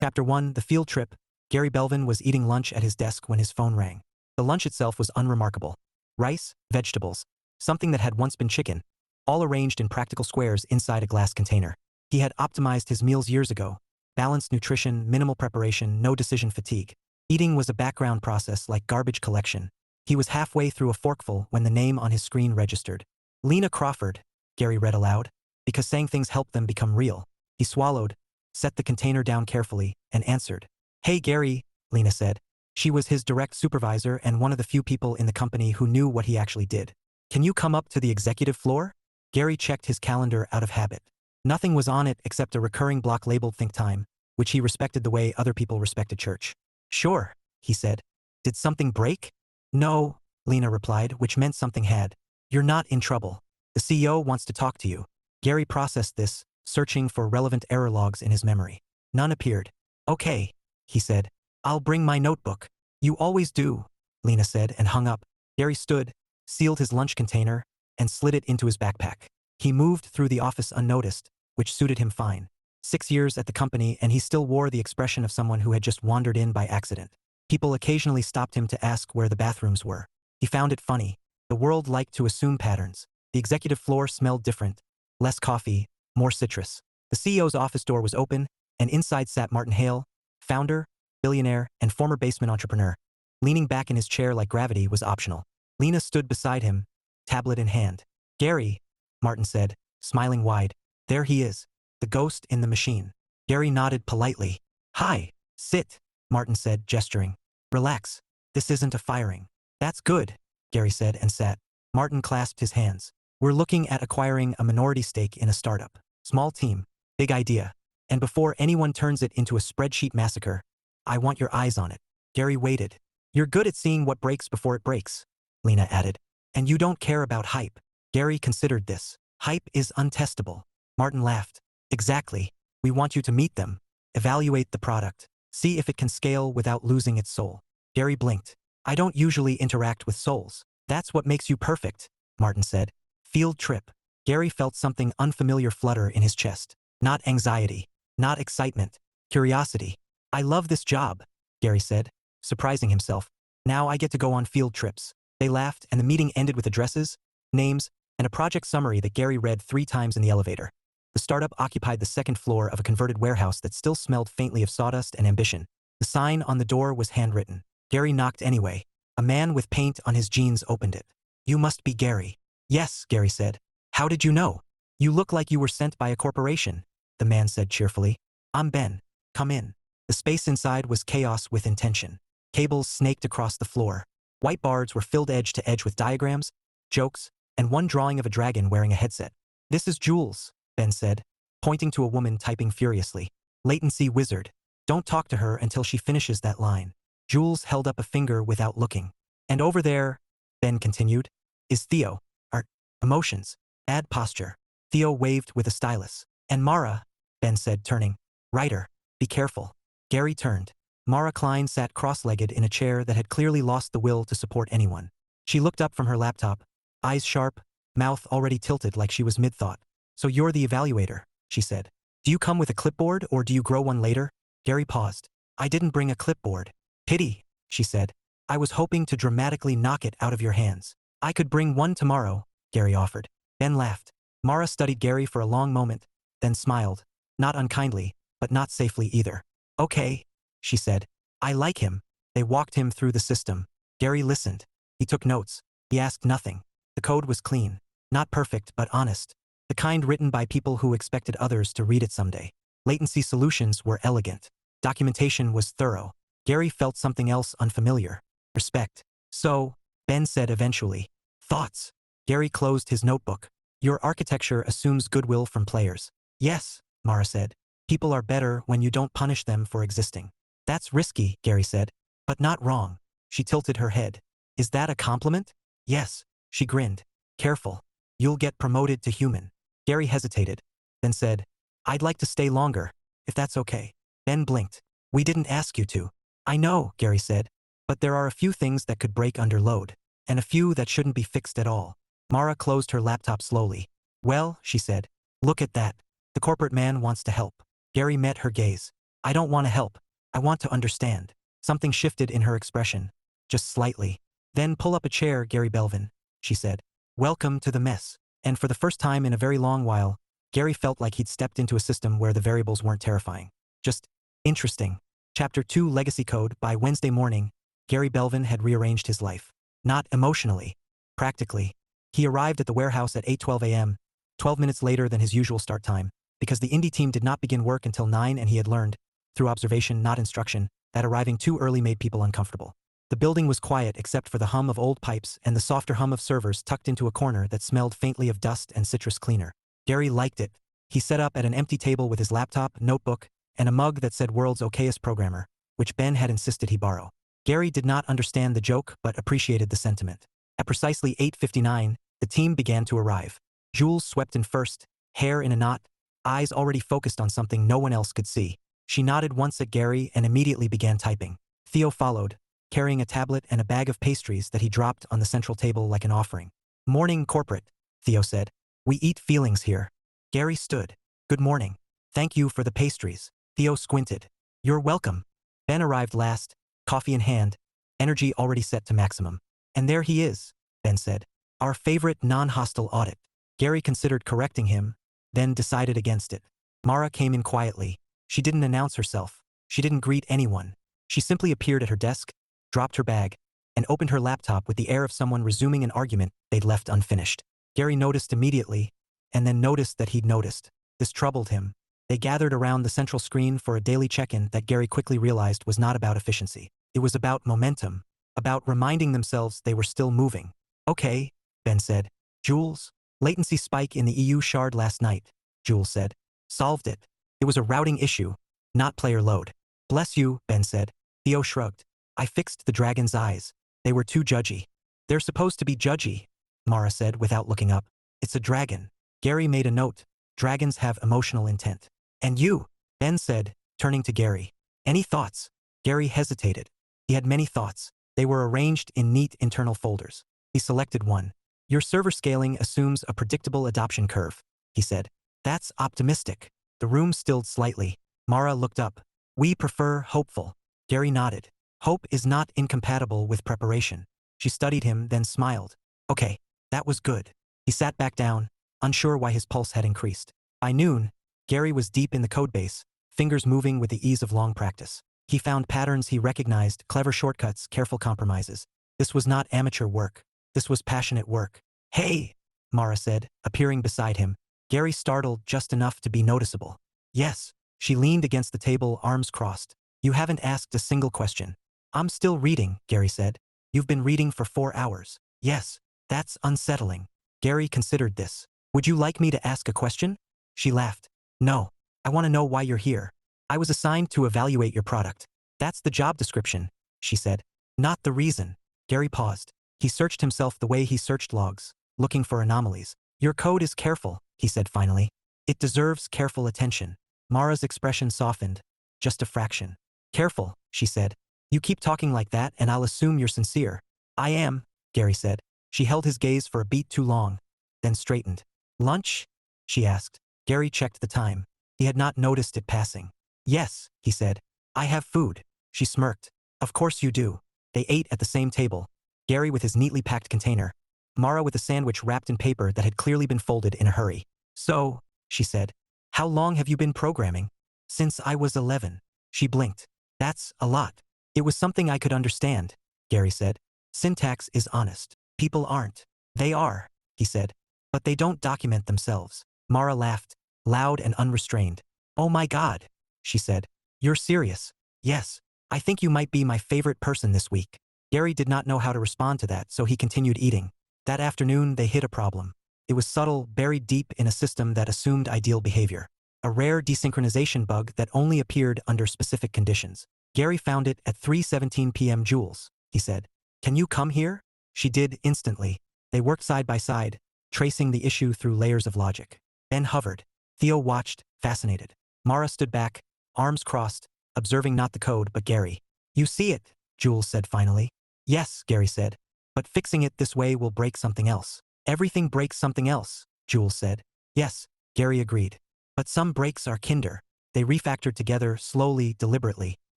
Chapter 1, The Field Trip. Gary Belvin was eating lunch at his desk when his phone rang. The lunch itself was unremarkable. Rice, vegetables, something that had once been chicken, all arranged in practical squares inside a glass container. He had optimized his meals years ago. Balanced nutrition, minimal preparation, no decision fatigue. Eating was a background process like garbage collection. He was halfway through a forkful when the name on his screen registered. Lena Crawford, Gary read aloud, because saying things helped them become real. He swallowed, set the container down carefully, and answered. "Hey Gary," Lena said. She was his direct supervisor and one of the few people in the company who knew what he actually did. "Can you come up to the executive floor?" Gary checked his calendar out of habit. Nothing was on it except a recurring block labeled Think Time, which he respected the way other people respected church. "Sure," he said. "Did something break?" "No," Lena replied, which meant something had. "You're not in trouble. The CEO wants to talk to you." Gary processed this, searching for relevant error logs in his memory. None appeared. "Okay," he said. "I'll bring my notebook." "You always do," Lena said and hung up. Gary stood, sealed his lunch container, and slid it into his backpack. He moved through the office unnoticed, which suited him fine. 6 years at the company and he still wore the expression of someone who had just wandered in by accident. People occasionally stopped him to ask where the bathrooms were. He found it funny. The world liked to assume patterns. The executive floor smelled different. Less coffee, more citrus. The CEO's office door was open, and inside sat Martin Hale, founder, billionaire, and former basement entrepreneur. Leaning back in his chair like gravity was optional. Lena stood beside him, tablet in hand. "Gary," Martin said, smiling wide. "There he is. The ghost in the machine." Gary nodded politely. "Hi, sit," Martin said, gesturing. "Relax. This isn't a firing." "That's good," Gary said and sat. Martin clasped his hands. "We're looking at acquiring a minority stake in a startup. Small team, big idea. And before anyone turns it into a spreadsheet massacre, I want your eyes on it." Gary waited. "You're good at seeing what breaks before it breaks," Lena added. "And you don't care about hype." Gary considered this. "Hype is untestable." Martin laughed. "Exactly. We want you to meet them, evaluate the product, see if it can scale without losing its soul." Gary blinked. "I don't usually interact with souls." "That's what makes you perfect," Martin said. "Field trip." Gary felt something unfamiliar flutter in his chest. Not anxiety, not excitement, curiosity. "I love this job," Gary said, surprising himself. "Now I get to go on field trips." They laughed and the meeting ended with addresses, names, and a project summary that Gary read 3 times in the elevator. The startup occupied the second floor of a converted warehouse that still smelled faintly of sawdust and ambition. The sign on the door was handwritten. Gary knocked anyway. A man with paint on his jeans opened it. "You must be Gary." "Yes," Gary said. "How did you know?" "You look like you were sent by a corporation," the man said cheerfully. "I'm Ben. Come in." The space inside was chaos with intention. Cables snaked across the floor. Whiteboards were filled edge to edge with diagrams, jokes, and one drawing of a dragon wearing a headset. "This is Jules," Ben said, pointing to a woman typing furiously. "Latency wizard. Don't talk to her until she finishes that line." Jules held up a finger without looking. "And over there," Ben continued, "is Theo. Art, emotions, add posture." Theo waved with a stylus. "And Mara," Ben said, turning. "Writer. Be careful." Gary turned. Mara Kline sat cross-legged in a chair that had clearly lost the will to support anyone. She looked up from her laptop, eyes sharp, mouth already tilted like she was mid-thought. "So you're the evaluator," she said. "Do you come with a clipboard or do you grow one later?" Gary paused. "I didn't bring a clipboard." "Pity," she said. "I was hoping to dramatically knock it out of your hands." "I could bring one tomorrow," Gary offered. Ben laughed. Mara studied Gary for a long moment, then smiled. Not unkindly, but not safely either. "Okay," she said. "I like him." They walked him through the system. Gary listened. He took notes. He asked nothing. The code was clean. Not perfect, but honest. The kind written by people who expected others to read it someday. Latency solutions were elegant. Documentation was thorough. Gary felt something else unfamiliar. Respect. "So," Ben said eventually. "Thoughts?" Gary closed his notebook. "Your architecture assumes goodwill from players." "Yes," Mara said. "People are better when you don't punish them for existing." "That's risky," Gary said. "But not wrong." She tilted her head. "Is that a compliment?" "Yes." She grinned. "Careful. You'll get promoted to human." Gary hesitated, then said, "I'd like to stay longer, if that's okay." Ben blinked. "We didn't ask you to." "I know," Gary said. "But there are a few things that could break under load, and a few that shouldn't be fixed at all." Mara closed her laptop slowly. "Well," she said, "look at that. The corporate man wants to help." Gary met her gaze. I don't want to help. I want to understand. Something shifted in her expression. Just slightly. Then pull up a chair, Gary Belvin, she said. Welcome to the mess. And for the first time in a very long while, Gary felt like he'd stepped into a system where the variables weren't terrifying. Just interesting. Chapter 2 Legacy Code. By Wednesday morning, Gary Belvin had rearranged his life. Not emotionally. Practically. He arrived at the warehouse at 8:12 a.m., 12 minutes later than his usual start time, because the indie team did not begin work until 9 and he had learned, through observation not instruction, that arriving too early made people uncomfortable. The building was quiet except for the hum of old pipes and the softer hum of servers tucked into a corner that smelled faintly of dust and citrus cleaner. Gary liked it. He sat up at an empty table with his laptop, notebook, and a mug that said World's Okayest Programmer, which Ben had insisted he borrow. Gary did not understand the joke but appreciated the sentiment. At precisely 8:59, the team began to arrive. Jules swept in first, hair in a knot, eyes already focused on something no one else could see. She nodded once at Gary and immediately began typing. Theo followed, carrying a tablet and a bag of pastries that he dropped on the central table like an offering. Morning, corporate, Theo said. We eat feelings here. Gary stood. Good morning. Thank you for the pastries. Theo squinted. You're welcome. Ben arrived last, coffee in hand, energy already set to maximum. And there he is, Ben said. Our favorite non-hostile audit. Gary considered correcting him, then decided against it. Mara came in quietly. She didn't announce herself. She didn't greet anyone. She simply appeared at her desk, dropped her bag, and opened her laptop with the air of someone resuming an argument they'd left unfinished. Gary noticed immediately, and then noticed that he'd noticed. This troubled him. They gathered around the central screen for a daily check-in that Gary quickly realized was not about efficiency. It was about momentum, about reminding themselves they were still moving. Okay, Ben said. Jules? Latency spike in the EU shard last night, Jules said. Solved it. It was a routing issue, not player load. Bless you, Ben said. Theo shrugged. I fixed the dragon's eyes. They were too judgy. They're supposed to be judgy, Mara said without looking up. It's a dragon. Gary made a note. Dragons have emotional intent. And you, Ben said, turning to Gary. Any thoughts? Gary hesitated. He had many thoughts. They were arranged in neat internal folders. He selected one. Your server scaling assumes a predictable adoption curve, he said. That's optimistic. The room stilled slightly. Mara looked up. We prefer hopeful. Gary nodded. Hope is not incompatible with preparation. She studied him, then smiled. Okay, that was good. He sat back down, unsure why his pulse had increased. By noon, Gary was deep in the codebase, fingers moving with the ease of long practice. He found patterns he recognized, clever shortcuts, careful compromises. This was not amateur work. This was passionate work. Hey, Mara said, appearing beside him. Gary startled just enough to be noticeable. Yes. She leaned against the table, arms crossed. You haven't asked a single question. I'm still reading, Gary said. You've been reading for 4 hours. Yes. That's unsettling. Gary considered this. Would you like me to ask a question? She laughed. No. I want to know why you're here. I was assigned to evaluate your product. That's the job description, she said. Not the reason. Gary paused. He searched himself the way he searched logs, looking for anomalies. Your code is careful, he said finally. It deserves careful attention. Mara's expression softened. Just a fraction. Careful, she said. You keep talking like that and I'll assume you're sincere. I am, Gary said. She held his gaze for a beat too long, then straightened. Lunch? She asked. Gary checked the time. He had not noticed it passing. Yes, he said. I have food. She smirked. Of course you do. They ate at the same table. Gary with his neatly packed container. Mara with a sandwich wrapped in paper that had clearly been folded in a hurry. So, she said. How long have you been programming? Since I was 11. She blinked. That's a lot. It was something I could understand, Gary said. Syntax is honest. People aren't. They are, he said. But they don't document themselves. Mara laughed, loud and unrestrained. Oh my God, she said. You're serious? Yes. I think you might be my favorite person this week. Gary did not know how to respond to that, so he continued eating. That afternoon, they hit a problem. It was subtle, buried deep in a system that assumed ideal behavior. A rare desynchronization bug that only appeared under specific conditions. Gary found it at 3:17 p.m. Jules, he said. Can you come here? She did instantly. They worked side by side, tracing the issue through layers of logic. Ben hovered. Theo watched, fascinated. Mara stood back, arms crossed, observing not the code but Gary. You see it, Jules said finally. Yes, Gary said. But fixing it this way will break something else. Everything breaks something else, Jules said. Yes, Gary agreed. But some breaks are kinder. They refactored together, slowly, deliberately.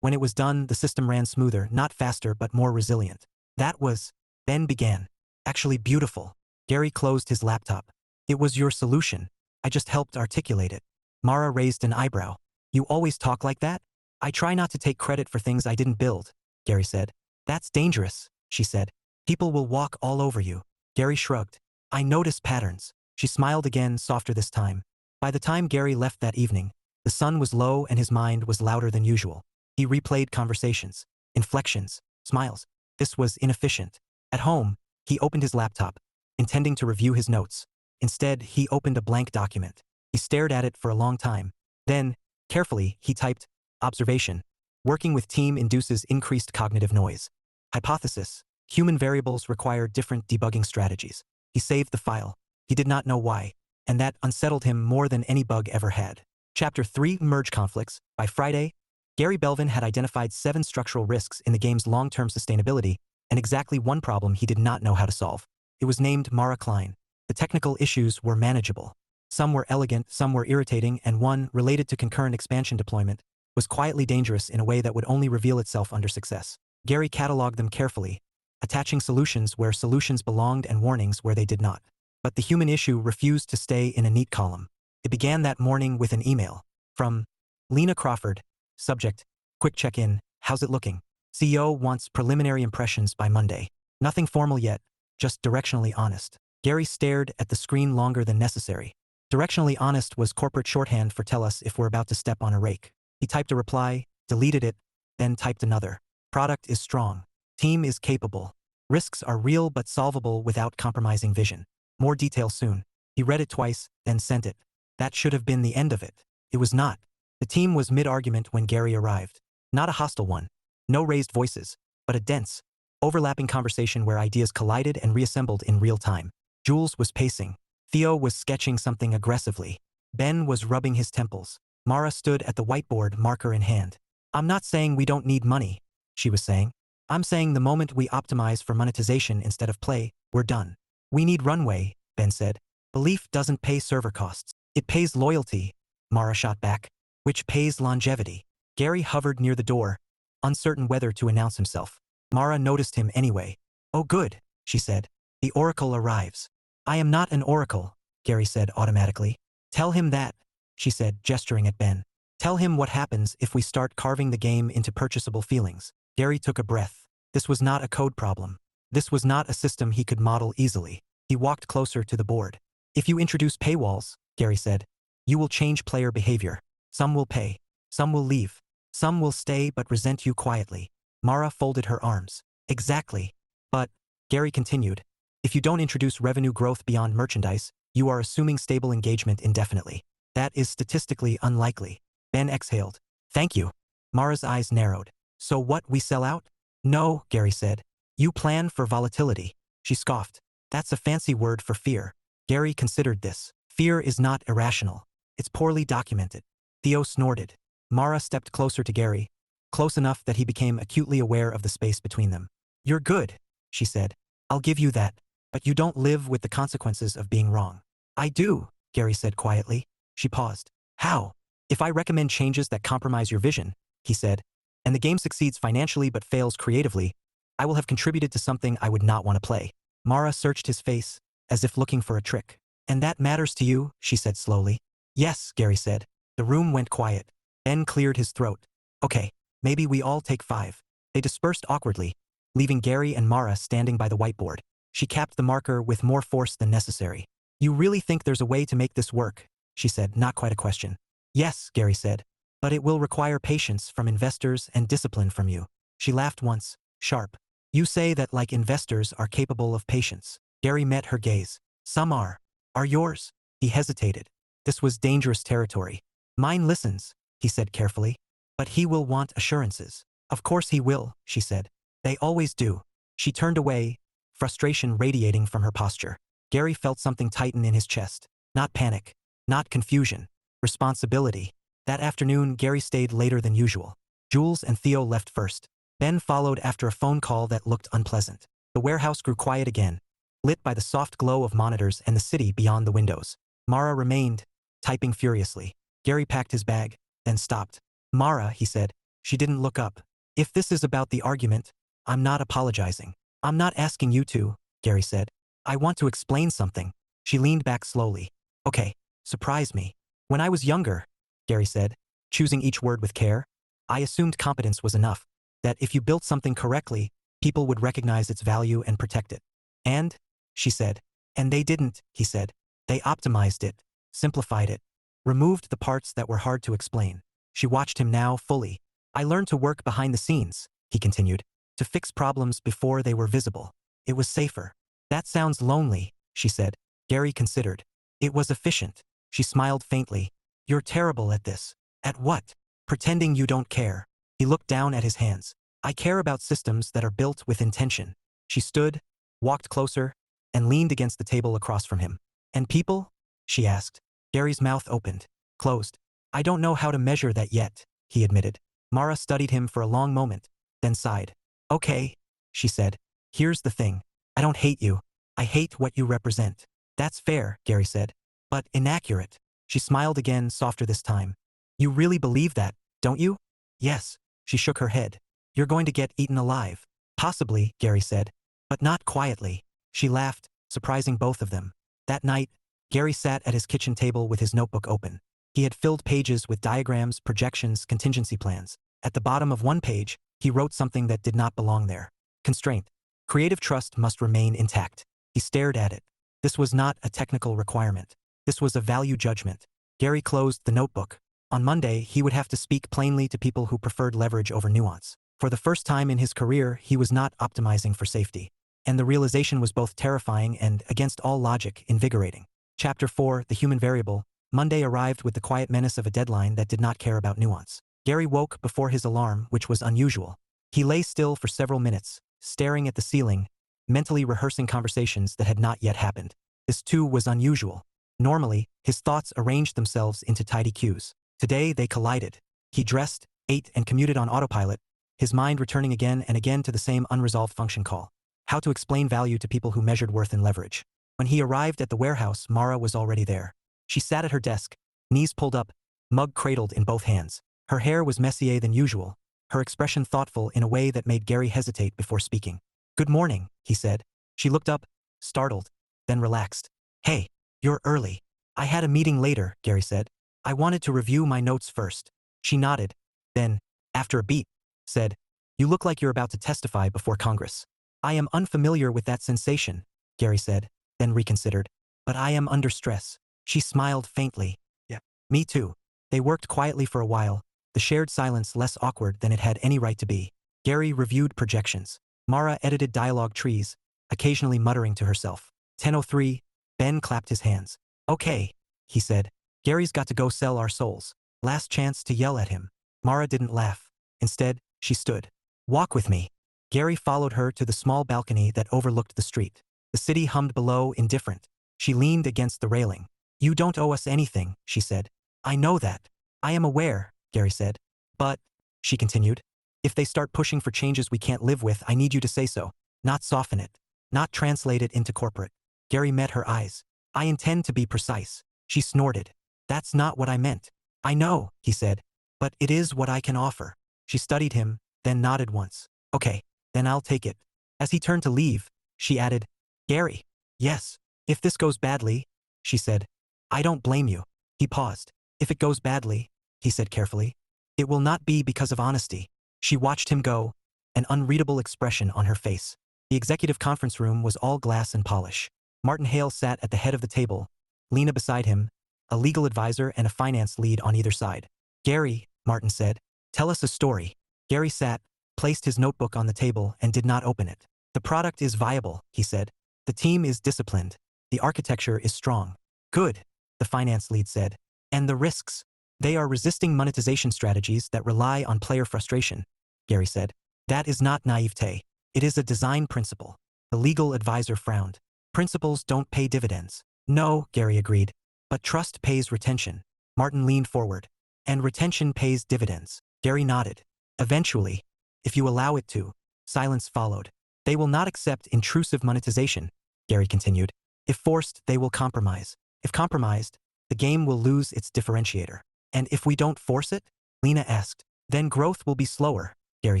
When it was done, the system ran smoother, not faster but more resilient. That was, Ben began. Actually beautiful. Gary closed his laptop. It was your solution. I just helped articulate it. Mara raised an eyebrow. You always talk like that? I try not to take credit for things I didn't build, Gary said. That's dangerous, she said. People will walk all over you. Gary shrugged. I notice patterns. She smiled again, softer this time. By the time Gary left that evening, the sun was low and his mind was louder than usual. He replayed conversations, inflections, smiles. This was inefficient. At home, he opened his laptop, intending to review his notes. Instead, he opened a blank document. He stared at it for a long time. Then, carefully, he typed, observation. Working with team induces increased cognitive noise. Hypothesis. Human variables require different debugging strategies. He saved the file. He did not know why, and that unsettled him more than any bug ever had. Chapter 3, Merge Conflicts. By Friday, Gary Belvin had identified 7 structural risks in the game's long-term sustainability, and exactly one problem he did not know how to solve. It was named Mara Kline. The technical issues were manageable. Some were elegant, some were irritating, and one, related to concurrent expansion deployment, was quietly dangerous in a way that would only reveal itself under success. Gary cataloged them carefully, attaching solutions where solutions belonged and warnings where they did not. But the human issue refused to stay in a neat column. It began that morning with an email from Lena Crawford. Subject, quick check-in, how's it looking? CEO wants preliminary impressions by Monday. Nothing formal yet, just directionally honest. Gary stared at the screen longer than necessary. Directionally honest was corporate shorthand for tell us if we're about to step on a rake. He typed a reply, deleted it, then typed another. Product is strong. Team is capable. Risks are real but solvable without compromising vision. More detail soon. He read it twice, then sent it. That should have been the end of it. It was not. The team was mid-argument when Gary arrived. Not a hostile one. No raised voices, but a dense, overlapping conversation where ideas collided and reassembled in real time. Jules was pacing. Theo was sketching something aggressively. Ben was rubbing his temples. Mara stood at the whiteboard, marker in hand. I'm not saying we don't need money, she was saying. I'm saying the moment we optimize for monetization instead of play, we're done. We need runway, Ben said. Belief doesn't pay server costs. It pays loyalty, Mara shot back. Which pays longevity. Gary hovered near the door, uncertain whether to announce himself. Mara noticed him anyway. Oh good, she said. The oracle arrives. I am not an oracle, Gary said automatically. Tell him that, she said, gesturing at Ben. Tell him what happens if we start carving the game into purchasable feelings. Gary took a breath. This was not a code problem. This was not a system he could model easily. He walked closer to the board. If you introduce paywalls, Gary said, you will change player behavior. Some will pay. Some will leave. Some will stay but resent you quietly. Mara folded her arms. Exactly. But, Gary continued, if you don't introduce revenue growth beyond merchandise, you are assuming stable engagement indefinitely. That is statistically unlikely. Ben exhaled. Thank you. Mara's eyes narrowed. So what, we sell out? No, Gary said. You plan for volatility. She scoffed. That's a fancy word for fear. Gary considered this. Fear is not irrational. It's poorly documented. Theo snorted. Mara stepped closer to Gary, close enough that he became acutely aware of the space between them. You're good, she said. I'll give you that. But you don't live with the consequences of being wrong. I do, Gary said quietly. She paused. How? If I recommend changes that compromise your vision, he said, and the game succeeds financially but fails creatively, I will have contributed to something I would not want to play. Mara searched his face, as if looking for a trick. And that matters to you, she said slowly. Yes, Gary said. The room went quiet. Ben cleared his throat. Okay, maybe we all take 5. They dispersed awkwardly, leaving Gary and Mara standing by the whiteboard. She capped the marker with more force than necessary. You really think there's a way to make this work? She said, not quite a question. Yes, Gary said. But it will require patience from investors and discipline from you. She laughed once, sharp. You say that like investors are capable of patience. Gary met her gaze. Some are. Are yours? He hesitated. This was dangerous territory. Mine listens, he said carefully. But he will want assurances. Of course he will, she said. They always do. She turned away, frustration radiating from her posture. Gary felt something tighten in his chest. Not panic. Not confusion. Responsibility. That afternoon, Gary stayed later than usual. Jules and Theo left first. Ben followed after a phone call that looked unpleasant. The warehouse grew quiet again, lit by the soft glow of monitors and the city beyond the windows. Mara remained, typing furiously. Gary packed his bag. then stopped. Mara, he said. She didn't look up. If this is about the argument, I'm not apologizing. I'm not asking you to, Gary said. I want to explain something. She leaned back slowly. Okay, surprise me. When I was younger, Gary said, choosing each word with care, I assumed competence was enough, that if you built something correctly, people would recognize its value and protect it. And, she said, and they didn't, he said. They optimized it, simplified it, removed the parts that were hard to explain. She watched him now fully. I learned to work behind the scenes, he continued, to fix problems before they were visible. It was safer. That sounds lonely, she said. Gary considered. It was efficient. She smiled faintly. You're terrible at this. At what? Pretending you don't care. He looked down at his hands. I care about systems that are built with intention. She stood, walked closer, and leaned against the table across from him. And people? She asked. Gary's mouth opened, closed. I don't know how to measure that yet, he admitted. Mara studied him for a long moment, then sighed. Okay, she said. Here's the thing. I don't hate you. I hate what you represent. That's fair, Gary said. But inaccurate. She smiled again, softer this time. You really believe that, don't you? Yes. She shook her head. You're going to get eaten alive. Possibly, Gary said. But not quietly. She laughed, surprising both of them. That night, Gary sat at his kitchen table with his notebook open. He had filled pages with diagrams, projections, contingency plans. At the bottom of one page, he wrote something that did not belong there. Constraint. Creative trust must remain intact. He stared at it. This was not a technical requirement. This was a value judgment. Gary closed the notebook. On Monday, he would have to speak plainly to people who preferred leverage over nuance. For the first time in his career, he was not optimizing for safety. And the realization was both terrifying and, against all logic, invigorating. Chapter 4, The Human Variable. Monday arrived with the quiet menace of a deadline that did not care about nuance. Gary woke before his alarm, which was unusual. He lay still for several minutes, staring at the ceiling, mentally rehearsing conversations that had not yet happened. This too was unusual. Normally, his thoughts arranged themselves into tidy cues. Today they collided. He dressed, ate, and commuted on autopilot, his mind returning again and again to the same unresolved function call. How to explain value to people who measured worth in leverage. When he arrived at the warehouse, Mara was already there. She sat at her desk, knees pulled up, mug cradled in both hands. Her hair was messier than usual, her expression thoughtful in a way that made Gary hesitate before speaking. Good morning, he said. She looked up, startled, then relaxed. Hey, you're early. I had a meeting later, Gary said. I wanted to review my notes first. She nodded, then, after a beat, said, You look like you're about to testify before Congress. I am unfamiliar with that sensation, Gary said, then reconsidered. But I am under stress. She smiled faintly. Yeah. Me too. They worked quietly for a while, the shared silence less awkward than it had any right to be. Gary reviewed projections. Mara edited dialogue trees, occasionally muttering to herself. 10:03, Ben clapped his hands. Okay, he said. Gary's got to go sell our souls. Last chance to yell at him. Mara didn't laugh. Instead, she stood. Walk with me. Gary followed her to the small balcony that overlooked the street. The city hummed below, indifferent. She leaned against the railing. You don't owe us anything, she said. I know that. I am aware, Gary said. But, she continued, if they start pushing for changes we can't live with, I need you to say so. Not soften it. Not translate it into corporate. Gary met her eyes. I intend to be precise. She snorted. That's not what I meant. I know, he said. But it is what I can offer. She studied him, then nodded once. Okay, then I'll take it. As he turned to leave, she added, Gary. Yes. If this goes badly, she said. I don't blame you. He paused. If it goes badly, he said carefully, it will not be because of honesty. She watched him go, an unreadable expression on her face. The executive conference room was all glass and polish. Martin Hale sat at the head of the table, Lena beside him, a legal advisor and a finance lead on either side. Gary, Martin said, tell us a story. Gary sat, placed his notebook on the table and did not open it. The product is viable, he said. The team is disciplined. The architecture is strong. Good, the finance lead said. And the risks? They are resisting monetization strategies that rely on player frustration, Gary said. That is not naivete. It is a design principle. The legal advisor frowned. Principles don't pay dividends. No, Gary agreed. But trust pays retention. Martin leaned forward. And retention pays dividends. Gary nodded. Eventually, if you allow it to. Silence followed. They will not accept intrusive monetization, Gary continued. If forced, they will compromise. If compromised, the game will lose its differentiator. And if we don't force it? Lena asked. Then growth will be slower, Gary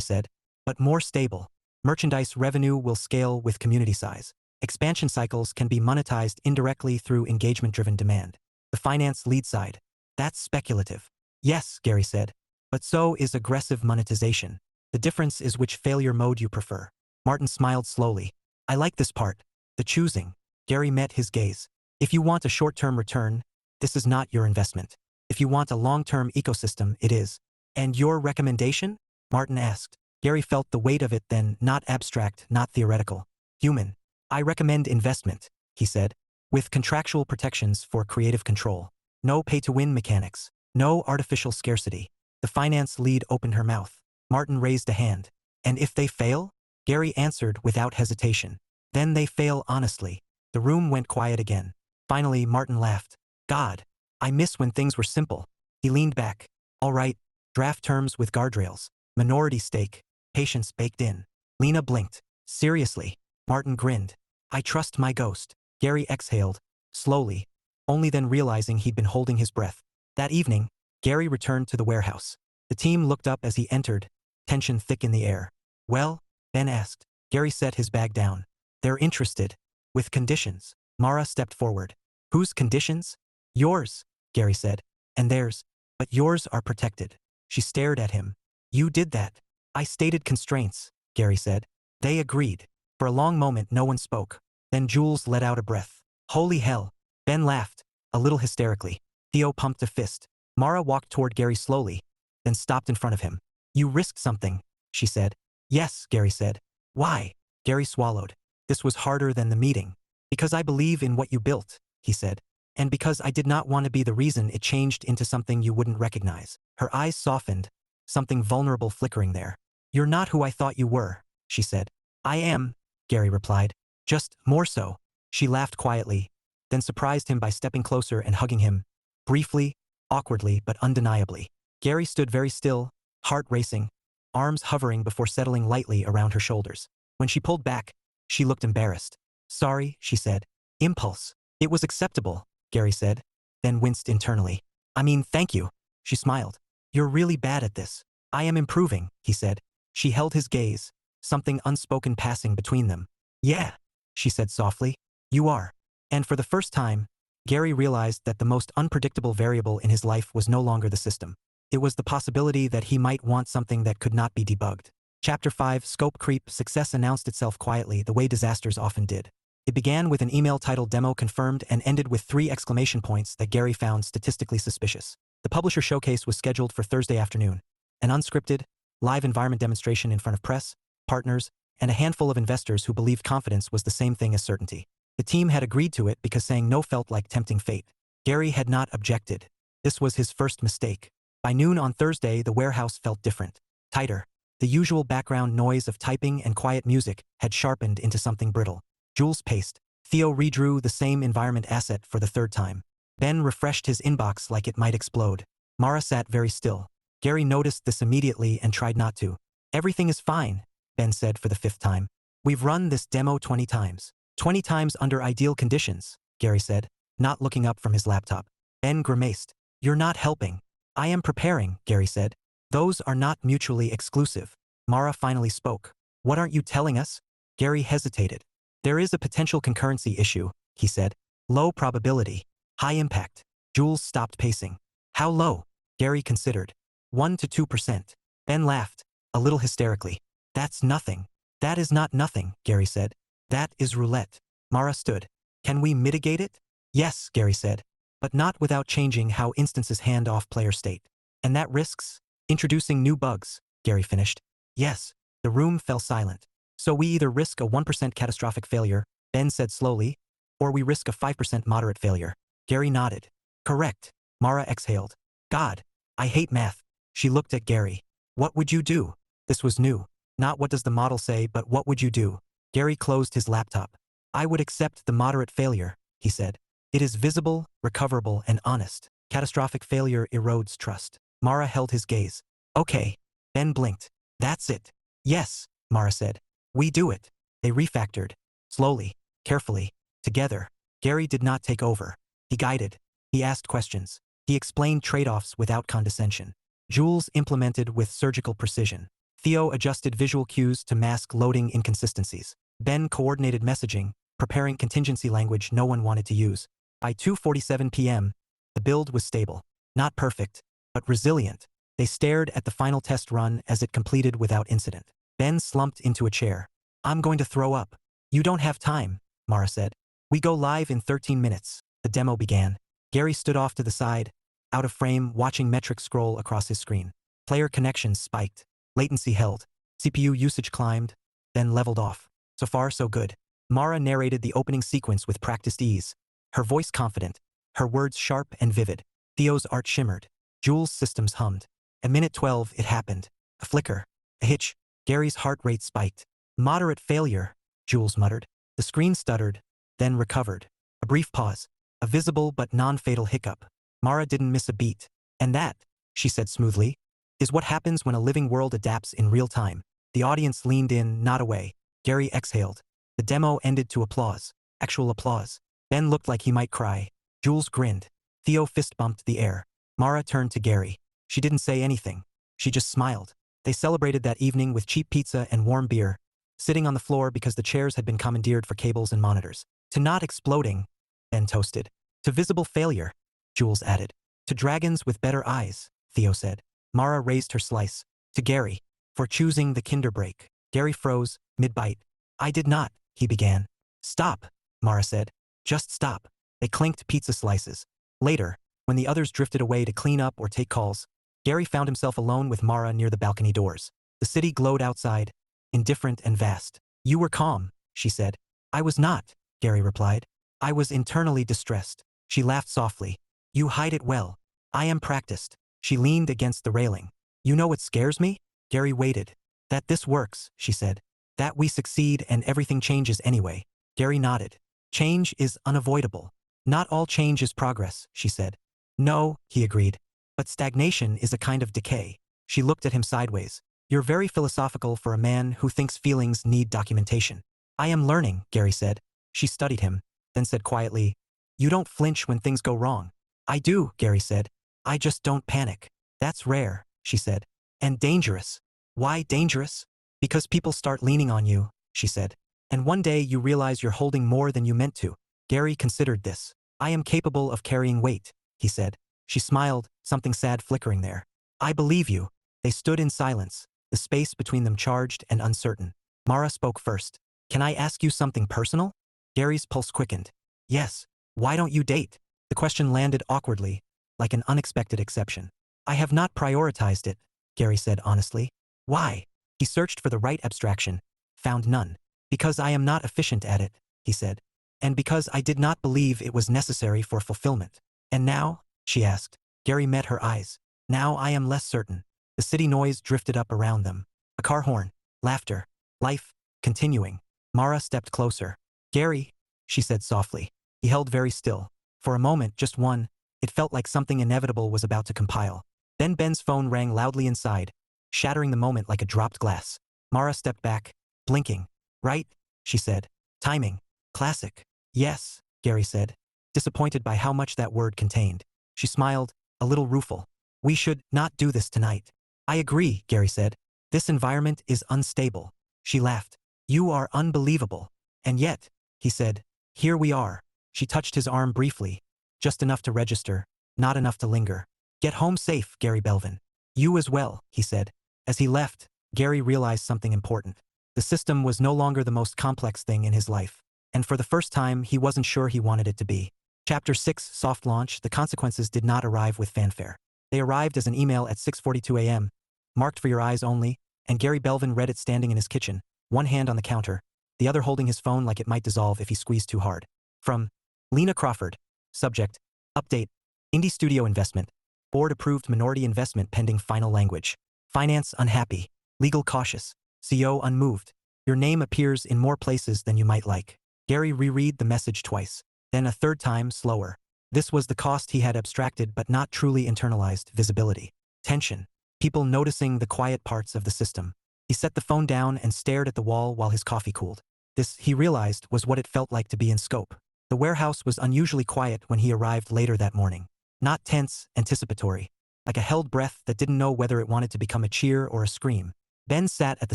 said, but more stable. Merchandise revenue will scale with community size. Expansion cycles can be monetized indirectly through engagement-driven demand. The finance lead side. That's speculative. Yes, Gary said, but so is aggressive monetization. The difference is which failure mode you prefer. Martin smiled slowly. I like this part. The choosing. Gary met his gaze. If you want a short-term return, this is not your investment. If you want a long-term ecosystem, it is. And your recommendation? Martin asked. Gary felt the weight of it then, not abstract, not theoretical. Human. I recommend investment, he said, with contractual protections for creative control. No pay-to-win mechanics. No artificial scarcity. The finance lead opened her mouth. Martin raised a hand. And if they fail? Gary answered without hesitation. Then they fail honestly. The room went quiet again. Finally, Martin laughed. God, I miss when things were simple. He leaned back. All right, draft terms with guardrails. Minority stake. Patience baked in. Lena blinked. Seriously. Martin grinned. I trust my ghost. Gary exhaled. Slowly. Only then realizing he'd been holding his breath. That evening, Gary returned to the warehouse. The team looked up as he entered, tension thick in the air. Well? Ben asked. Gary set his bag down. They're interested. With conditions. Mara stepped forward. Whose conditions? Yours, Gary said. And theirs. But yours are protected. She stared at him. You did that. I stated constraints, Gary said. They agreed. For a long moment no one spoke. Then Jules let out a breath. Holy hell. Ben laughed, a little hysterically. Theo pumped a fist. Mara walked toward Gary slowly, then stopped in front of him. You risked something, she said. Yes, Gary said. Why? Gary swallowed. This was harder than the meeting. Because I believe in what you built, he said. And because I did not want to be the reason it changed into something you wouldn't recognize. Her eyes softened, something vulnerable flickering there. You're not who I thought you were, she said. I am, Gary replied. Just more so. She laughed quietly, then surprised him by stepping closer and hugging him. Briefly, awkwardly, but undeniably. Gary stood very still, heart racing, arms hovering before settling lightly around her shoulders. When she pulled back, she looked embarrassed. Sorry, she said. Impulse. It was acceptable, Gary said, then winced internally. I mean, thank you. She smiled. You're really bad at this. I am improving, he said. She held his gaze, something unspoken passing between them. Yeah, she said softly. You are. And for the first time, Gary realized that the most unpredictable variable in his life was no longer the system. It was the possibility that he might want something that could not be debugged. Chapter 5, Scope Creep. Success announced itself quietly, the way disasters often did. It began with an email titled Demo Confirmed and ended with 3 exclamation points that Gary found statistically suspicious. The publisher showcase was scheduled for Thursday afternoon. An unscripted, live environment demonstration in front of press, partners, and a handful of investors who believed confidence was the same thing as certainty. The team had agreed to it because saying no felt like tempting fate. Gary had not objected. This was his first mistake. By noon on Thursday, the warehouse felt different. Tighter. The usual background noise of typing and quiet music had sharpened into something brittle. Jules paced. Theo redrew the same environment asset for the 3rd time. Ben refreshed his inbox like it might explode. Mara sat very still. Gary noticed this immediately and tried not to. Everything is fine, Ben said for the 5th time. We've run this demo 20 times. 20 times under ideal conditions, Gary said, not looking up from his laptop. Ben grimaced. You're not helping. I am preparing, Gary said. Those are not mutually exclusive. Mara finally spoke. What aren't you telling us? Gary hesitated. There is a potential concurrency issue, he said. Low probability. High impact. Jules stopped pacing. How low? Gary considered. 1 to 2%. Ben laughed, a little hysterically. That's nothing. That is not nothing, Gary said. That is roulette. Mara stood. Can we mitigate it? Yes, Gary said. But not without changing how instances hand off player state. And that risks? Introducing new bugs, Gary finished. Yes. The room fell silent. So we either risk a 1% catastrophic failure, Ben said slowly, or we risk a 5% moderate failure. Gary nodded. Correct. Mara exhaled. God, I hate math. She looked at Gary. What would you do? This was new. Not what does the model say, but what would you do? Gary closed his laptop. I would accept the moderate failure, he said. It is visible, recoverable, and honest. Catastrophic failure erodes trust. Mara held his gaze. Okay. Ben blinked. That's it. Yes, Mara said. We do it. They refactored. Slowly, carefully, together. Gary did not take over. He guided. He asked questions. He explained tradeoffs without condescension. Jules implemented with surgical precision. Theo adjusted visual cues to mask loading inconsistencies. Ben coordinated messaging, preparing contingency language no one wanted to use. By 2:47 p.m., the build was stable. Not perfect, but resilient. They stared at the final test run as it completed without incident. Ben slumped into a chair. "I'm going to throw up." "You don't have time," Mara said. "We go live in 13 minutes. The demo began. Gary stood off to the side, out of frame, watching metrics scroll across his screen. Player connections spiked. Latency held. CPU usage climbed, then leveled off. So far, so good. Mara narrated the opening sequence with practiced ease. Her voice confident, her words sharp and vivid. Theo's art shimmered. Jules' systems hummed. At minute 12, it happened. A flicker. A hitch. Gary's heart rate spiked. "Moderate failure," Jules muttered. The screen stuttered, then recovered. A brief pause. A visible but non-fatal hiccup. Mara didn't miss a beat. "And that," she said smoothly, "is what happens when a living world adapts in real time." The audience leaned in, not away. Gary exhaled. The demo ended to applause. Actual applause. Ben looked like he might cry. Jules grinned. Theo fist-bumped the air. Mara turned to Gary. She didn't say anything. She just smiled. They celebrated that evening with cheap pizza and warm beer, sitting on the floor because the chairs had been commandeered for cables and monitors. "To not exploding," Ben toasted. "To visible failure," Jules added. "To dragons with better eyes," Theo said. Mara raised her slice. "To Gary. For choosing the Kinderbreak." Gary froze, mid-bite. "I did not," he began. "Stop," Mara said. "Just stop." They clinked pizza slices. Later, when the others drifted away to clean up or take calls, Gary found himself alone with Mara near the balcony doors. The city glowed outside, indifferent and vast. "You were calm," she said. "I was not," Gary replied. "I was internally distressed." She laughed softly. "You hide it well. I am practiced." She leaned against the railing. "You know what scares me?" Gary waited. "That this works," she said. "That we succeed and everything changes anyway." Gary nodded. "Change is unavoidable." "Not all change is progress," she said. "No," he agreed. "But stagnation is a kind of decay." She looked at him sideways. "You're very philosophical for a man who thinks feelings need documentation." "I am learning," Gary said. She studied him, then said quietly, "You don't flinch when things go wrong." "I do," Gary said. "I just don't panic." "That's rare," she said. "And dangerous." "Why dangerous?" "Because people start leaning on you," she said. "And one day you realize you're holding more than you meant to." Gary considered this. "I am capable of carrying weight," he said. She smiled, something sad flickering there. "I believe you." They stood in silence, the space between them charged and uncertain. Mara spoke first. "Can I ask you something personal?" Gary's pulse quickened. "Yes. Why don't you date?" The question landed awkwardly, like an unexpected exception. "I have not prioritized it," Gary said honestly. "Why?" He searched for the right abstraction, found none. "Because I am not efficient at it," he said. "And because I did not believe it was necessary for fulfillment." "And now?" she asked. Gary met her eyes. "Now I am less certain." The city noise drifted up around them. A car horn, laughter, life, continuing. Mara stepped closer. "Gary," she said softly. He held very still. For a moment, just one, it felt like something inevitable was about to compile. Then Ben's phone rang loudly inside, shattering the moment like a dropped glass. Mara stepped back, blinking. "Right?" she said. "Timing. Classic." "Yes," Gary said, disappointed by how much that word contained. She smiled, a little rueful. "We should not do this tonight." "I agree," Gary said. "This environment is unstable." She laughed. "You are unbelievable." "And yet," he said, "here we are." She touched his arm briefly, just enough to register, not enough to linger. "Get home safe, Gary Belvin." "You as well," he said. As he left, Gary realized something important. The system was no longer the most complex thing in his life, and for the first time he wasn't sure he wanted it to be. Chapter 6, Soft Launch. The consequences did not arrive with fanfare. They arrived as an email at 6:42 a.m., marked for your eyes only, and Gary Belvin read it standing in his kitchen, one hand on the counter, the other holding his phone like it might dissolve if he squeezed too hard. From Lena Crawford. Subject: Update. Indie studio investment. Board-approved minority investment pending final language. Finance unhappy. Legal cautious. CO unmoved. Your name appears in more places than you might like. Gary reread the message twice, then a third time slower. This was the cost he had abstracted but not truly internalized: visibility. Tension. People noticing the quiet parts of the system. He set the phone down and stared at the wall while his coffee cooled. This, he realized, was what it felt like to be in scope. The warehouse was unusually quiet when he arrived later that morning. Not tense, anticipatory. Like a held breath that didn't know whether it wanted to become a cheer or a scream. Ben sat at the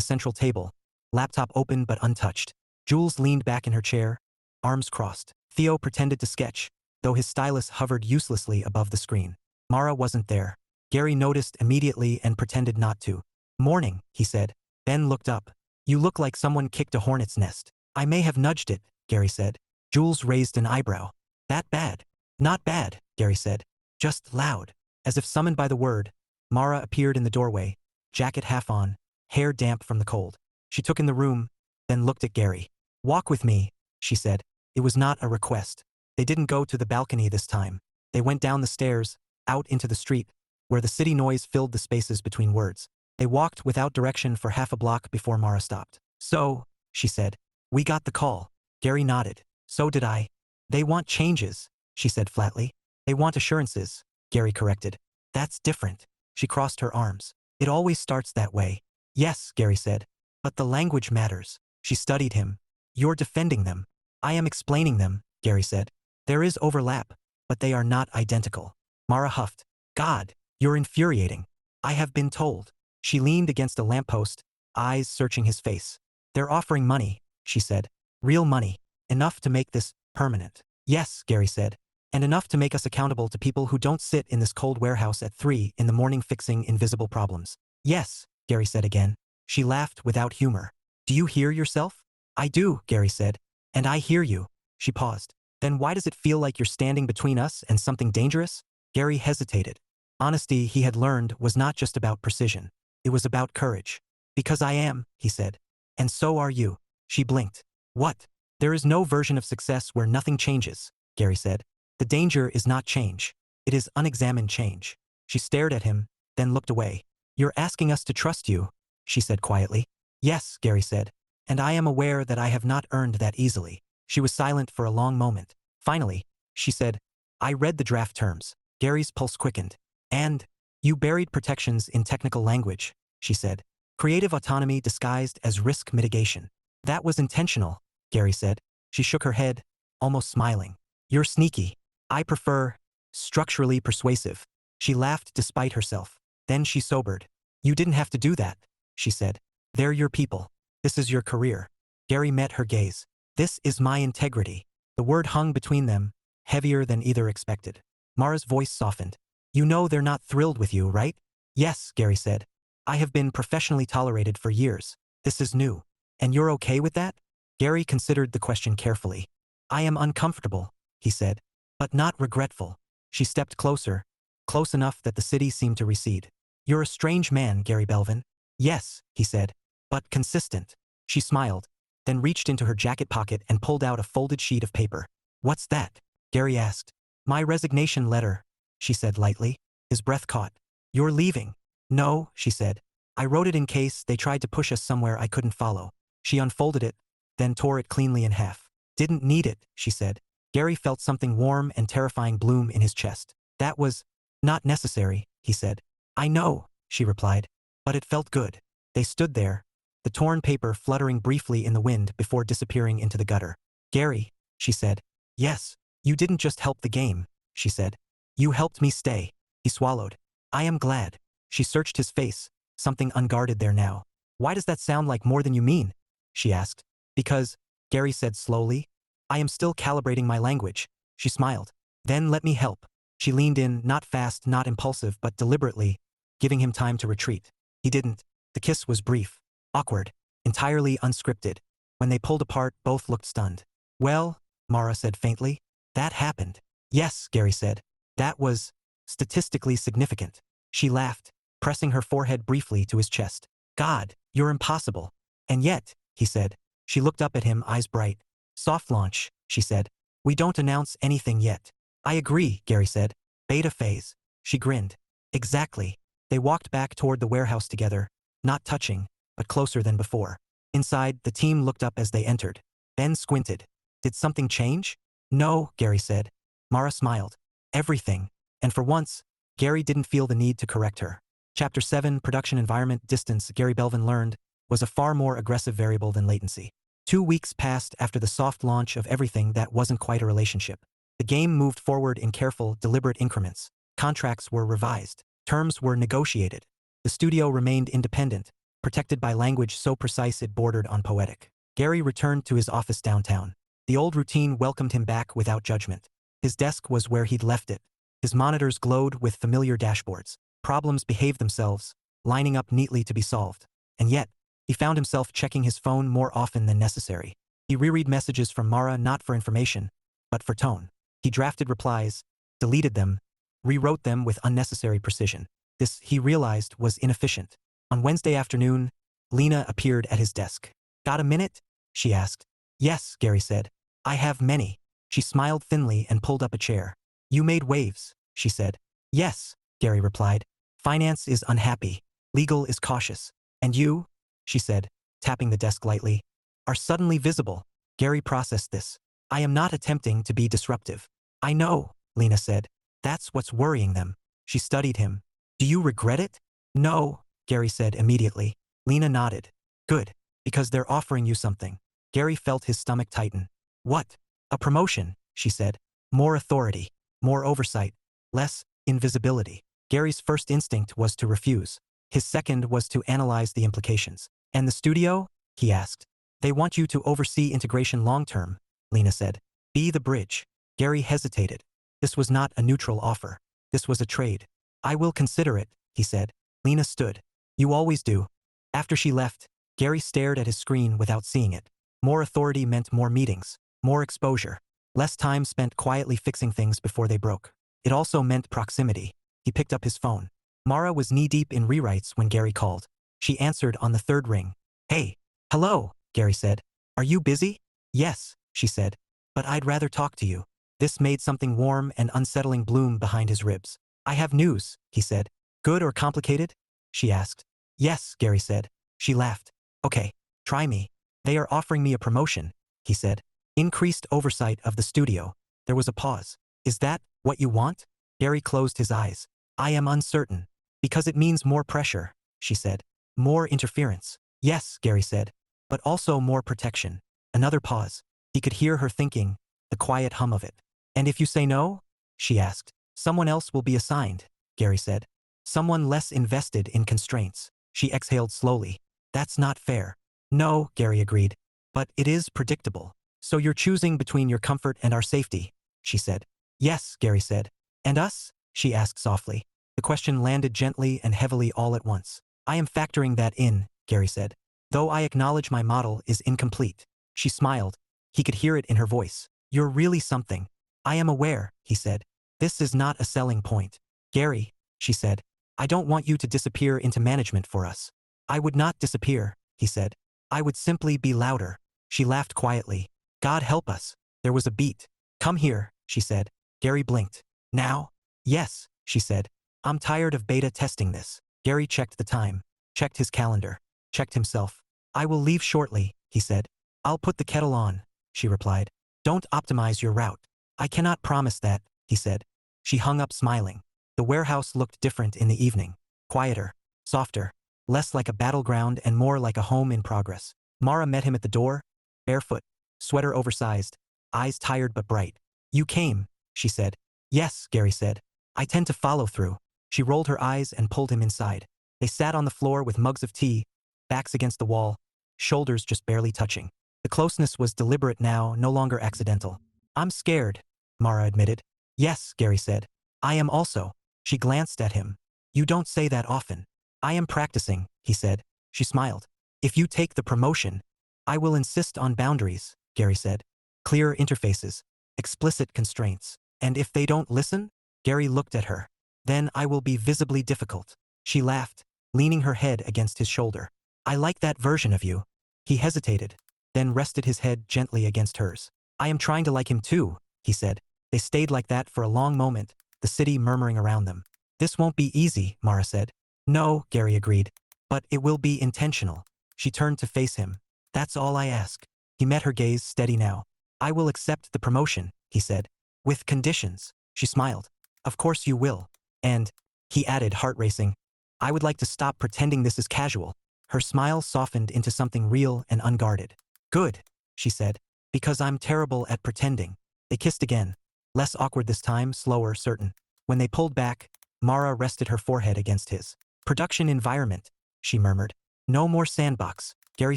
central table, laptop open but untouched. Jules leaned back in her chair, arms crossed. Theo pretended to sketch, though his stylus hovered uselessly above the screen. Mara wasn't there. Gary noticed immediately and pretended not to. "Morning," he said. Ben looked up. "You look like someone kicked a hornet's nest." "I may have nudged it," Gary said. Jules raised an eyebrow. "That bad?" "Not bad," Gary said. "Just loud." As if summoned by the word, Mara appeared in the doorway, jacket half on, hair damp from the cold. She took in the room, then looked at Gary. "Walk with me," she said. It was not a request. They didn't go to the balcony this time. They went down the stairs, out into the street, where the city noise filled the spaces between words. They walked without direction for half a block before Mara stopped. "So," she said, "we got the call." Gary nodded. "So did I." "They want changes," she said flatly. "They want assurances," Gary corrected. "That's different." She crossed her arms. "It always starts that way." "Yes," Gary said. "But the language matters." She studied him. "You're defending them." "I am explaining them," Gary said. "There is overlap, but they are not identical." Mara huffed. "God, you're infuriating." "I have been told." She leaned against a lamppost, eyes searching his face. "They're offering money," she said. "Real money. Enough to make this permanent." "Yes," Gary said. "And enough to make us accountable to people who don't sit in this cold warehouse at 3 in the morning fixing invisible problems." "Yes," Gary said again. She laughed without humor. "Do you hear yourself?" "I do," Gary said. "And I hear you." She paused. "Then why does it feel like you're standing between us and something dangerous?" Gary hesitated. Honesty, he had learned, was not just about precision. It was about courage. "Because I am," he said. "And so are you." She blinked. "What?" "There is no version of success where nothing changes," Gary said. "The danger is not change. It is unexamined change." She stared at him, then looked away. "You're asking us to trust you," she said quietly. "Yes," Gary said. "And I am aware that I have not earned that easily." She was silent for a long moment. Finally, she said, "I read the draft terms." Gary's pulse quickened. "And you buried protections in technical language," she said. "Creative autonomy disguised as risk mitigation." "That was intentional," Gary said. She shook her head, almost smiling. "You're sneaky. I prefer structurally persuasive." She laughed despite herself. Then she sobered. "You didn't have to do that," she said. "They're your people. This is your career." Gary met her gaze. "This is my integrity." The word hung between them, heavier than either expected. Mara's voice softened. "You know they're not thrilled with you, right?" "Yes," Gary said. "I have been professionally tolerated for years. This is new." "And you're okay with that?" Gary considered the question carefully. "I am uncomfortable," he said, "but not regretful." She stepped closer, close enough that the city seemed to recede. "You're a strange man, Gary Belvin." "Yes," he said, "but consistent." She smiled, then reached into her jacket pocket and pulled out a folded sheet of paper. "What's that?" Gary asked. "My resignation letter," she said lightly. His breath caught. "You're leaving." "No," she said. "I wrote it in case they tried to push us somewhere I couldn't follow." She unfolded it, then tore it cleanly in half. "Didn't need it," she said. Gary felt something warm and terrifying bloom in his chest. "That was not necessary," he said. "I know," she replied. "But it felt good." They stood there, the torn paper fluttering briefly in the wind before disappearing into the gutter. "Gary," she said. "Yes, you didn't just help the game," she said. "You helped me stay." He swallowed. "I am glad." She searched his face, something unguarded there now. "Why does that sound like more than you mean?" she asked. "Because," Gary said slowly, "I am still calibrating my language." She smiled. "Then let me help." She leaned in, not fast, not impulsive, but deliberately, giving him time to retreat. He didn't. The kiss was brief, awkward, entirely unscripted. When they pulled apart, both looked stunned. "Well," Mara said faintly, "that happened." "Yes," Gary said. "That was statistically significant." She laughed, pressing her forehead briefly to his chest. "God, you're impossible." "And yet," he said. She looked up at him, eyes bright. "Soft launch," she said. "We don't announce anything yet." "I agree," Gary said. "Beta phase." She grinned. "Exactly." They walked back toward the warehouse together, not touching, but closer than before. Inside, the team looked up as they entered. Ben squinted. "Did something change?" "No," Gary said. Mara smiled. "Everything." And for once, Gary didn't feel the need to correct her. Chapter 7, Production Environment Distance, Gary Belvin learned, was a far more aggressive variable than latency. 2 weeks passed after the soft launch of everything that wasn't quite a relationship. The game moved forward in careful, deliberate increments. Contracts were revised. Terms were negotiated. The studio remained independent, protected by language so precise it bordered on poetic. Gary returned to his office downtown. The old routine welcomed him back without judgment. His desk was where he'd left it. His monitors glowed with familiar dashboards. Problems behaved themselves, lining up neatly to be solved. And yet, he found himself checking his phone more often than necessary. He reread messages from Mara not for information, but for tone. He drafted replies, deleted them, rewrote them with unnecessary precision. This, he realized, was inefficient. On Wednesday afternoon, Lena appeared at his desk. "Got a minute?" she asked. "Yes," Gary said. "I have many." She smiled thinly and pulled up a chair. "You made waves," she said. "Yes," Gary replied. "Finance is unhappy. Legal is cautious. And you," she said, tapping the desk lightly, "are suddenly visible." Gary processed this. "I am not attempting to be disruptive." "I know," Lena said. "That's what's worrying them." She studied him. "Do you regret it?" "No," Gary said immediately. Lena nodded. "Good, because they're offering you something." Gary felt his stomach tighten. "What?" "A promotion," she said. "More authority, more oversight, less invisibility." Gary's first instinct was to refuse. His second was to analyze the implications. "And the studio?" he asked. "They want you to oversee integration long-term," Lena said. "Be the bridge." Gary hesitated. This was not a neutral offer. This was a trade. "I will consider it," he said. Lena stood. "You always do." After she left, Gary stared at his screen without seeing it. More authority meant more meetings, more exposure, less time spent quietly fixing things before they broke. It also meant proximity. He picked up his phone. Mara was knee-deep in rewrites when Gary called. She answered on the third ring. "Hey." "Hello," Gary said. "Are you busy?" "Yes," she said. "But I'd rather talk to you." This made something warm and unsettling bloom behind his ribs. "I have news," he said. "Good or complicated?" she asked. "Yes," Gary said. She laughed. "Okay, try me." "They are offering me a promotion," he said. "Increased oversight of the studio." There was a pause. "Is that what you want?" Gary closed his eyes. "I am uncertain." "Because it means more pressure," she said. "More interference." "Yes," Gary said. "But also more protection." Another pause. He could hear her thinking, the quiet hum of it. "And if you say no?" she asked. "Someone else will be assigned," Gary said. "Someone less invested in constraints." She exhaled slowly. "That's not fair." "No," Gary agreed. "But it is predictable." "So you're choosing between your comfort and our safety," she said. "Yes," Gary said. "And us?" she asked softly. The question landed gently and heavily all at once. "I am factoring that in," Gary said. "Though I acknowledge my model is incomplete." She smiled. He could hear it in her voice. "You're really something." "I am aware," he said. "This is not a selling point." "Gary," she said, "I don't want you to disappear into management for us." "I would not disappear," he said. "I would simply be louder." She laughed quietly. "God help us." There was a beat. "Come here," she said. Gary blinked. "Now?" "Yes," she said. "I'm tired of beta testing this." Gary checked the time, checked his calendar, checked himself. "I will leave shortly," he said. "I'll put the kettle on," she replied. "Don't optimize your route." "I cannot promise that," he said. She hung up smiling. The warehouse looked different in the evening. Quieter, softer, less like a battleground and more like a home in progress. Mara met him at the door, barefoot, sweater oversized, eyes tired but bright. "You came," she said. "Yes," Gary said. "I tend to follow through." She rolled her eyes and pulled him inside. They sat on the floor with mugs of tea, backs against the wall, shoulders just barely touching. The closeness was deliberate now, no longer accidental. "I'm scared," Mara admitted. "Yes," Gary said. "I am also." She glanced at him. "You don't say that often." "I am practicing," he said. She smiled. "If you take the promotion, I will insist on boundaries," Gary said. "Clear interfaces, explicit constraints. And if they don't listen?" Gary looked at her. "Then I will be visibly difficult." She laughed, leaning her head against his shoulder. "I like that version of you." He hesitated, then rested his head gently against hers. "I am trying to like him too," he said. They stayed like that for a long moment, the city murmuring around them. "This won't be easy," Mara said. "No," Gary agreed. "But it will be intentional." She turned to face him. "That's all I ask." He met her gaze, steady now. "I will accept the promotion," he said. "With conditions." She smiled. "Of course you will." And, he added, heart racing, "I would like to stop pretending this is casual." Her smile softened into something real and unguarded. "Good," she said, "because I'm terrible at pretending." They kissed again. Less awkward this time, slower, certain. When they pulled back, Mara rested her forehead against his. Production environment, she murmured. No more sandbox. Gary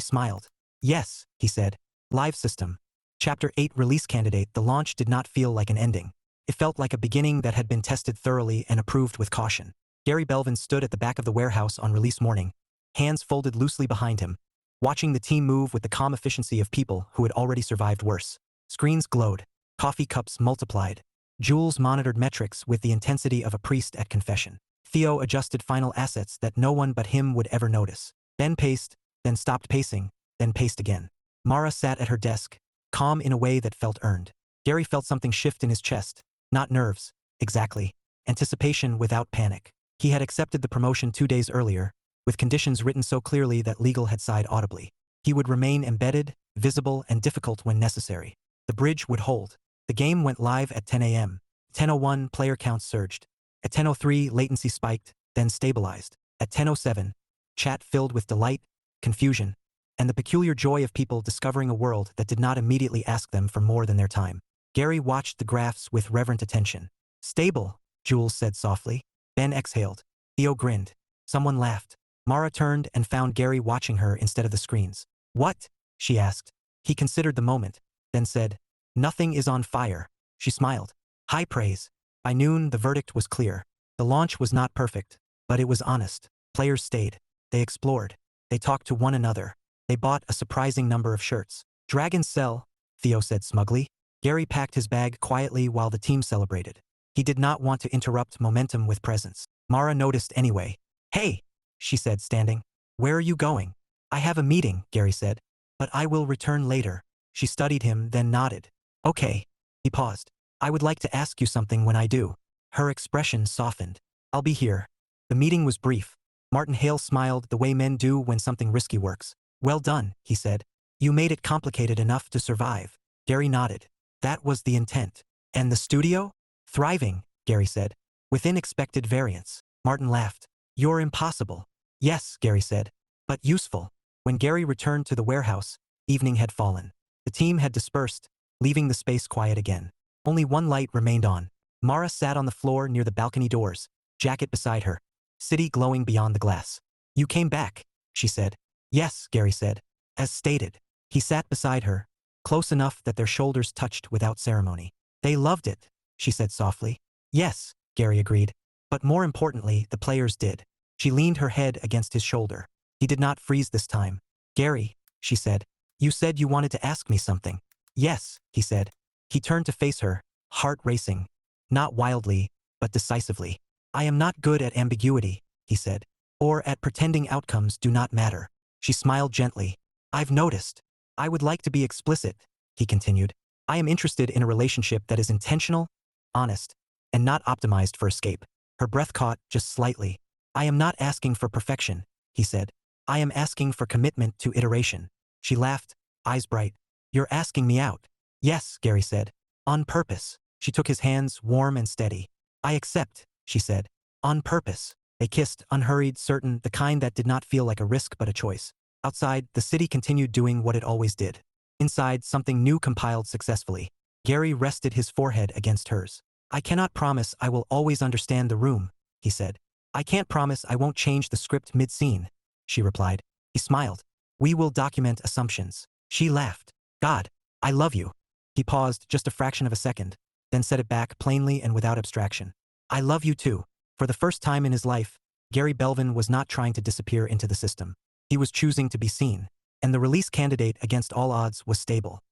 smiled. Yes, he said. Live system. Chapter 8 Release Candidate. The launch did not feel like an ending. It felt like a beginning that had been tested thoroughly and approved with caution. Gary Belvin stood at the back of the warehouse on release morning, hands folded loosely behind him, watching the team move with the calm efficiency of people who had already survived worse. Screens glowed. Coffee cups multiplied. Jules monitored metrics with the intensity of a priest at confession. Theo adjusted final assets that no one but him would ever notice. Ben paced, then stopped pacing, then paced again. Mara sat at her desk, calm in a way that felt earned. Gary felt something shift in his chest. Not nerves, exactly. Anticipation without panic. He had accepted the promotion 2 days earlier, with conditions written so clearly that legal had sighed audibly. He would remain embedded, visible, and difficult when necessary. The bridge would hold. The game went live at 10 a.m. 10:01, player counts surged. At 10:03, latency spiked, then stabilized. At 10:07, chat filled with delight, confusion, and the peculiar joy of people discovering a world that did not immediately ask them for more than their time. Gary watched the graphs with reverent attention. Stable, Jules said softly. Ben exhaled. Theo grinned. Someone laughed. Mara turned and found Gary watching her instead of the screens. What? She asked. He considered the moment, then said, Nothing is on fire. She smiled. High praise. By noon, the verdict was clear. The launch was not perfect, but it was honest. Players stayed. They explored. They talked to one another. They bought a surprising number of shirts. Dragon sell, Theo said smugly. Gary packed his bag quietly while the team celebrated. He did not want to interrupt momentum with presence. Mara noticed anyway. Hey, she said, standing. Where are you going? I have a meeting, Gary said. But I will return later. She studied him, then nodded. Okay. He paused. I would like to ask you something when I do. Her expression softened. I'll be here. The meeting was brief. Martin Hale smiled the way men do when something risky works. Well done, he said. You made it complicated enough to survive. Gary nodded. That was the intent. And the studio? Thriving, Gary said. Within expected variance. Martin laughed. You're impossible. Yes, Gary said. But useful. When Gary returned to the warehouse, evening had fallen. The team had dispersed, leaving the space quiet again. Only one light remained on. Mara sat on the floor near the balcony doors, jacket beside her, city glowing beyond the glass. You came back, she said. Yes, Gary said. As stated. He sat beside her, close enough that their shoulders touched without ceremony. They loved it, she said softly. Yes, Gary agreed. But more importantly, the players did. She leaned her head against his shoulder. He did not freeze this time. Gary, she said. You said you wanted to ask me something. Yes, he said. He turned to face her, heart racing. Not wildly, but decisively. I am not good at ambiguity, he said. Or at pretending outcomes do not matter. She smiled gently. I've noticed. I would like to be explicit, he continued. I am interested in a relationship that is intentional, honest, and not optimized for escape. Her breath caught just slightly. I am not asking for perfection, he said. I am asking for commitment to iteration. She laughed, eyes bright. You're asking me out. Yes, Gary said. On purpose. She took his hands, warm and steady. I accept, she said. On purpose. They kissed, unhurried, certain, the kind that did not feel like a risk but a choice. Outside, the city continued doing what it always did. Inside, something new compiled successfully. Gary rested his forehead against hers. I cannot promise I will always understand the room, he said. I can't promise I won't change the script mid-scene, she replied. He smiled. We will document assumptions. She laughed. God, I love you. He paused just a fraction of a second, then said it back plainly and without abstraction. I love you too. For the first time in his life, Gary Belvin was not trying to disappear into the system. He was choosing to be seen, and the release candidate against all odds was stable.